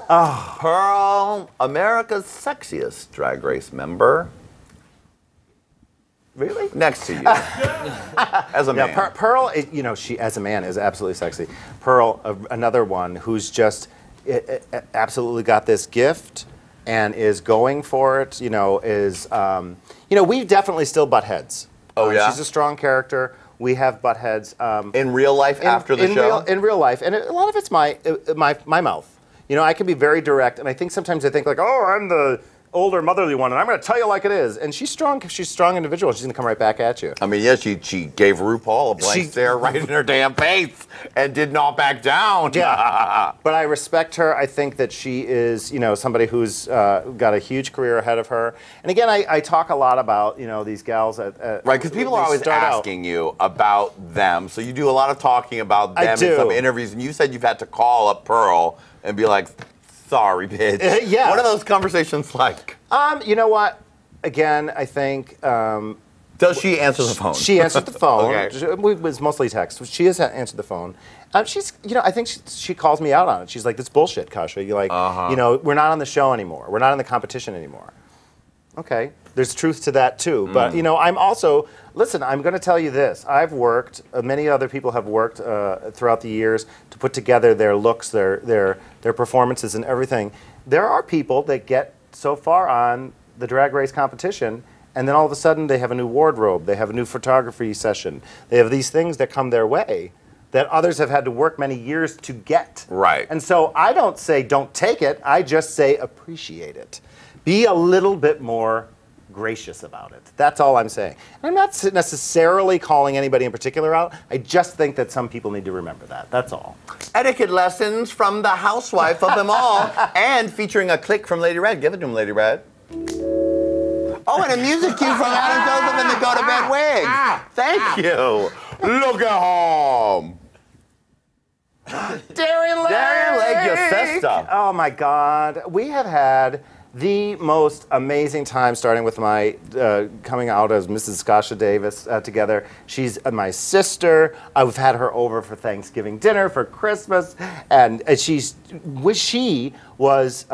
Oh, Pearl, America's sexiest Drag Race member. Really? Next to you. As a man. Yeah, Pearl, you know, she as a man is absolutely sexy. Pearl, another one who's just absolutely got this gift and is going for it. You know, you know, we definitely still butt heads. Oh yeah. She's a strong character. We have butt heads. In real life after the show? In real life, and a lot of it's my mouth. You know, I can be very direct, and I think sometimes I think like, oh, I'm the older motherly one, and I'm going to tell you like it is. And she's strong. She's a strong individual. She's going to come right back at you. I mean, yeah, she gave RuPaul a blank stare right in her damn face and did not back down. Yeah. But I respect her. I think that she is, you know, somebody who's got a huge career ahead of her. And again, I talk a lot about, you know, these gals at right, because people are always asking you about them. So you do a lot of talking about them in some interviews, and you said you've had to call up Pearl and be like, sorry, bitch. Yeah. What are those conversations like? You know what? Again, I think. Does she answer the phone? She answered the phone. Okay. It was mostly text. She has answered the phone. She's, you know, I think she calls me out on it. She's like, "This bullshit, Kasha. You're like, you know, we're not on the show anymore. We're not in the competition anymore." Okay, there's truth to that too. But you know, I'm also. Listen, I'm going to tell you this. I've worked, many other people have worked throughout the years to put together their looks, their performances and everything. There are people that get so far on the Drag Race competition, and then all of a sudden they have a new wardrobe, they have a new photography session, they have these things that come their way that others have had to work many years to get. Right. And so I don't say don't take it, I just say appreciate it. Be a little bit more gracious about it. That's all I'm saying. And I'm not necessarily calling anybody in particular out. I just think that some people need to remember that. That's all. Etiquette lessons from the housewife of them all, and featuring a click from Lady Red. Give it to him, Lady Red. Oh, and a music cue from Adam Joseph and the Go to Bed Wigs. Thank you. Look at him. Darian Lake! Darian Lake, your sister. Oh my God. We have had the most amazing time starting with my coming out as Mrs. Kasha Davis together. She's my sister. I've had her over for Thanksgiving dinner, for Christmas, and she was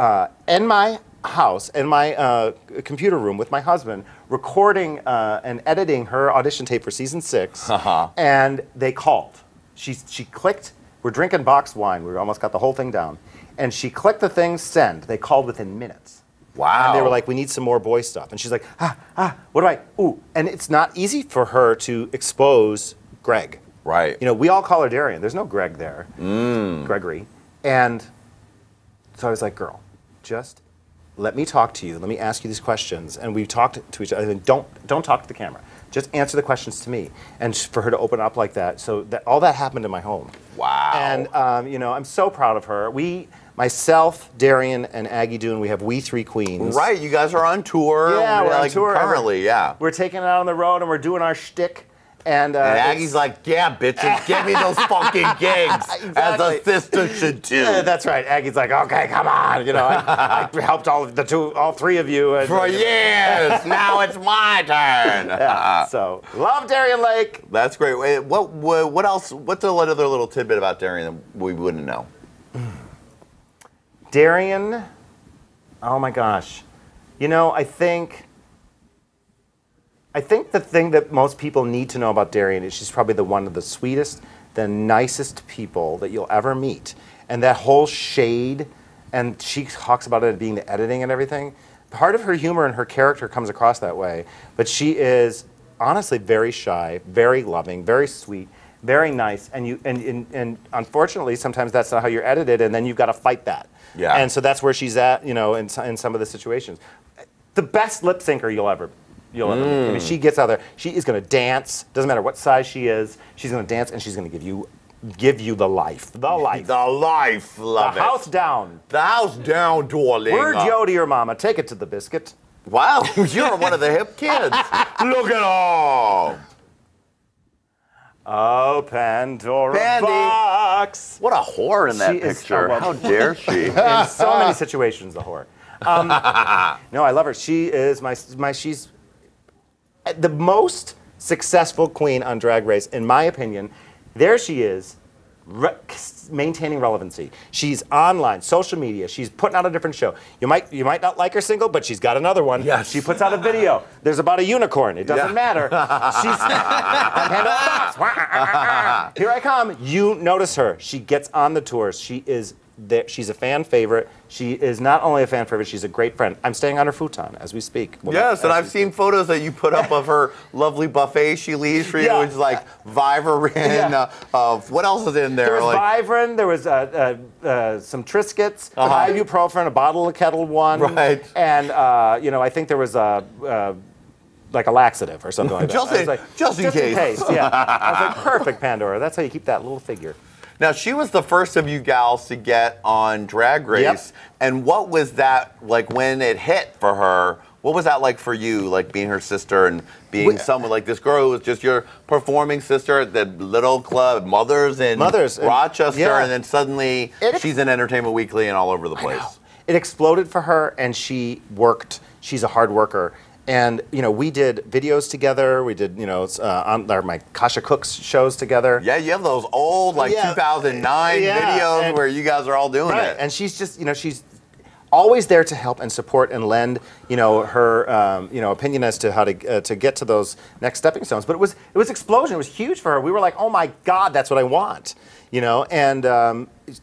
in my house, in my computer room with my husband, recording and editing her audition tape for season 6, and they called. She clicked. We're drinking boxed wine. We almost got the whole thing down. And she clicked the thing, send. They called within minutes. Wow. And they were like, we need some more boy stuff. And she's like, what do I, ooh. And it's not easy for her to expose Greg. Right. You know, we all call her Darian. There's no Greg there. Gregory. And so I was like, girl, just let me talk to you. Let me ask you these questions. And we talked to each other. And don't talk to the camera. Just answer the questions to me. And for her to open up like that. So that all that happened in my home. Wow. And, you know, I'm so proud of her. Myself, Darian, and Aggie Doon, we have We Three Queens. Right, you guys are on tour. Yeah, we're on tour. Currently, yeah. We're taking it out on the road and we're doing our shtick. And Aggie's like, yeah, bitches, give me those fucking gigs, as a sister should do. Yeah, that's right. Aggie's like, okay, come on. You know, I helped all three of you. And, for years. Now it's my turn. Yeah, so, love Darian Lake. That's great. Wait, what else? What's another little tidbit about Darian that we wouldn't know? Darian, oh my gosh. You know, I think the thing that most people need to know about Darian is she's probably one of the sweetest, the nicest people that you'll ever meet. And that whole shade, and she talks about it being the editing and everything, part of her humor and her character comes across that way. But she is honestly very shy, very loving, very sweet, very nice. And unfortunately, sometimes that's not how you're edited, and then you've got to fight that. Yeah. And so that's where she's at, you know, in some of the situations. The best lip syncer you'll ever meet. I mean, she gets out there. She is going to dance. Doesn't matter what size she is. She's going to dance, and she's going to give you the life. The life. The life. Love it. The house down. The house down, darling. Word yo to your mama. Take it to the biscuit. Wow, you're one of the hip kids. Look at all. Oh, Pandora box. What a whore in that picture. How dare she? In so many situations, the whore. No, I love her. She is she's the most successful queen on Drag Race, in my opinion. There she is, maintaining relevancy. She's online, social media. She's putting out a different show. You might not like her single, but she's got another one. Yes. She puts out a video. There's about a unicorn. It doesn't matter. She's here I come. You notice her. She gets on the tours. She is there. She's a fan favorite. She is not only a fan favorite, she's a great friend. I'm staying on her futon as we speak. Yes, and I've seen photos that you put up of her lovely buffet she leaves for you, which is like Vivarin. What else is in there? There was Vivarin, there was some Triscuits, ibuprofen, a bottle of Kettle One. Right. And, you know, I think there was like a laxative or something like that. Just in case. Yeah. I was like, perfect, Pandora. That's how you keep that little figure. Now, she was the first of you gals to get on Drag Race. Yep. And what was that like when it hit for her? What was that like for you, like being her sister and being someone like this girl who was just your performing sister at the little club, Mothers in Rochester, and then suddenly she's in Entertainment Weekly and all over the place. It exploded for her, and she worked. She's a hard worker. And, you know, we did videos together. We did, you know, on my Kasha Cooks shows together. Yeah, you have those old, like, 2009 videos where you guys are all doing it. And she's just, you know, she's always there to help and support and lend, you know, her, you know, opinion as to how to get to those next stepping stones. But it was explosion. It was huge for her. We were like, oh, my God, that's what I want, you know. And,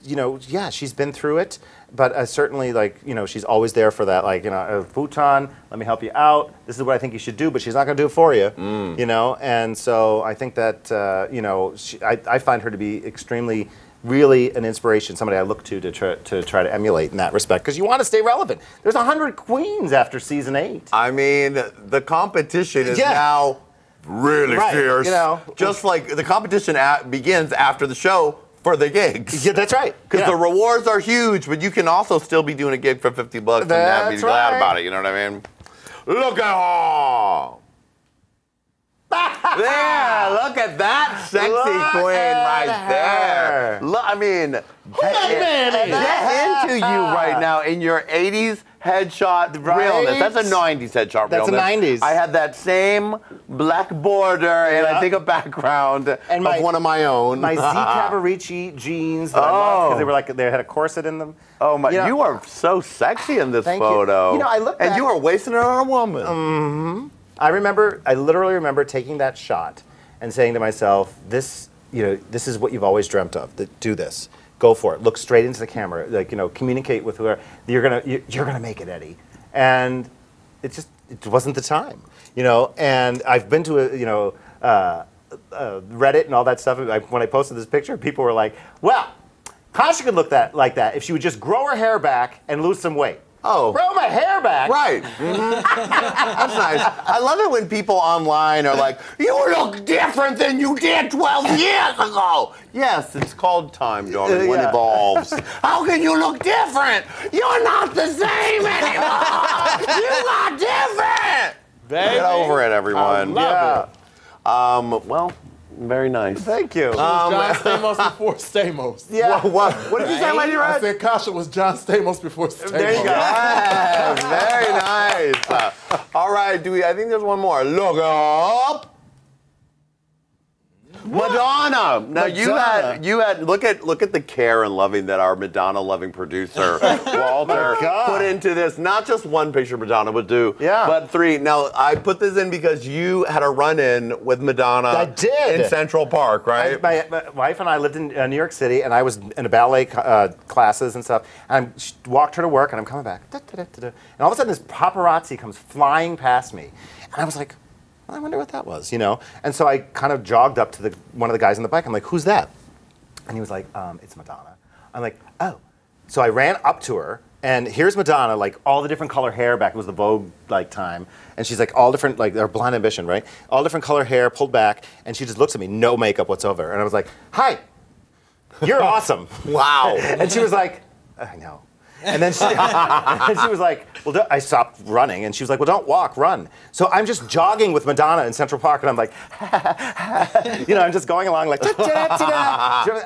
you know, yeah, she's been through it. But certainly, like, you know, she's always there for that, like, you know, futon, let me help you out. This is what I think you should do, but she's not going to do it for you, you know. And so I think that, you know, I find her to be extremely, really an inspiration, somebody I look to try to emulate in that respect, because you want to stay relevant. There's 100 queens after season 8. I mean, the competition is now really fierce. You know, just like the competition begins after the show. For the gigs. Yeah, that's right. Because the rewards are huge, but you can also still be doing a gig for $50 and be glad about it, you know what I mean? Look at her! Yeah, look at that sexy queen right there. Look, I mean, get into you right now in your 80s headshot realness. That's a 90s headshot realness. That's a 90s. I had that same black border and I think a background and of one of my own. My Z Cavaricci jeans that I loved because they were like, they had a corset in them. Oh my, you are so sexy in this photo. You know, I look back. And you are wasting it on a woman. I literally remember taking that shot and saying to myself, this, you know, this is what you've always dreamt of. Do this. Go for it. Look straight into the camera. Like, you know, communicate with whoever. You're gonna make it, Eddie. And it wasn't the time, you know. And I've been to Reddit and all that stuff. When I posted this picture, people were like, "Well, Kasha could look like that if she would just grow her hair back and lose some weight." Oh. Grow my hair back. Right. That's nice. I love it when people online are like, you look different than you did 12 years ago. Yes, it's called time, darling. When it evolves. How can you look different? You're not the same anymore. You got different. Baby. Get over it, everyone. I love it. Well, very nice. Thank you. John Stamos before Stamos. Yeah. What did you say, Lady Red? I said Kasha was John Stamos before Stamos. There you go. Yes, very nice. All right, I think there's one more. Look up. Madonna. Now you had look at the care and loving that our Madonna loving producer Walter put into this. Not just one picture Madonna would do, but 3. Now I put this in because you had a run-in with Madonna. I did in Central Park, right? My wife and I lived in New York City, and I was in a ballet classes and stuff. And I walked her to work, and I'm coming back, and all of a sudden this paparazzi comes flying past me, and I was like, I wonder what that was, you know? And so I kind of jogged up to one of the guys on the bike. I'm like, who's that? And he was like, it's Madonna. I'm like, oh. So I ran up to her, and here's Madonna, like all the different color hair back. It was the Vogue like time. And she's like all different, like her Blonde Ambition, right? All different color hair pulled back, and she just looks at me, no makeup whatsoever. And I was like, hi, you're awesome. Wow. And she was like, I know. And then she was like, well, I stopped running, and she was like, well, don't walk, run. So I'm just jogging with Madonna in Central Park, and I'm like, you know, I'm just going along like,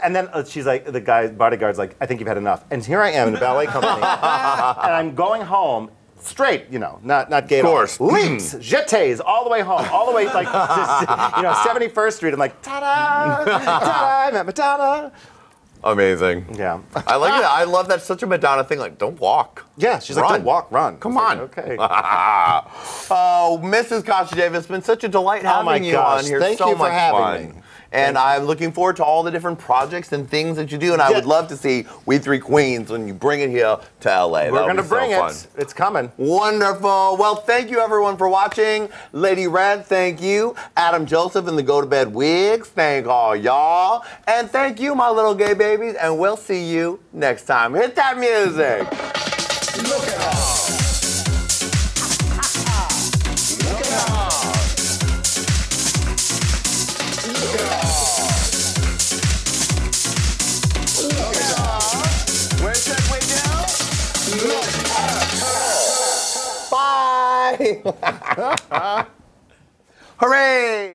and then she's like, the bodyguard's like, I think you've had enough. And here I am in the ballet company, and I'm going home straight, you know, not gay. Of course. Leaps, jetés, all the way home, all the way like, just, you know, 71st Street. I'm like, ta-da, ta-da, I'm at Madonna. Amazing. Yeah. I like it. I love that. Such a Madonna thing. Like, don't walk. Yeah, she's Run. like, don't walk, run. Come on. Like, okay. Oh, Mrs. Kasha Davis, it's been such a delight having you on here. Thank so you for much having fun. me. And I'm looking forward to all the different projects and things that you do. And I would love to see We Three Queens when you bring it here to LA. We're going to bring it. It's coming. Wonderful. Well, thank you everyone for watching. Lady Red, thank you. Adam Joseph and the Go to Bed Wigs, thank all y'all. And thank you, my little gay babies. And we'll see you next time. Hit that music. Look at us. Look at us. Look at us. Look at us. Where should we do? Look at us. Bye. Hooray.